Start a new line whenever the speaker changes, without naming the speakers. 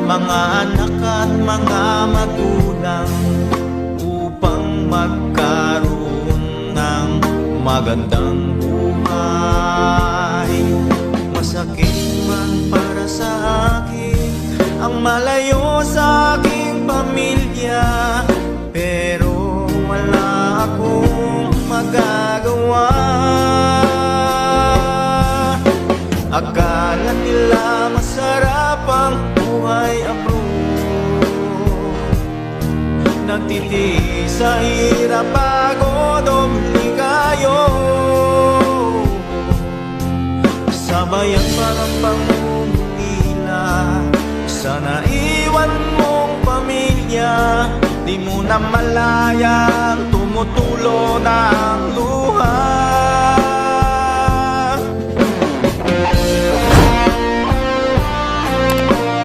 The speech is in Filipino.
mga anak at mga magulang upang magkaroon ng magandang buhay. Masakit man para sa akin ang malayo sa aking pamilya, pero wala akong magagawa. Akala nila masarap ang buhay abroad, nagtitiis sa hirap, pagod o ligayo. Sabayan pa ng pangungulila sa naiwan mong pamilya. Di mo na malayang tumutulo ng lupa.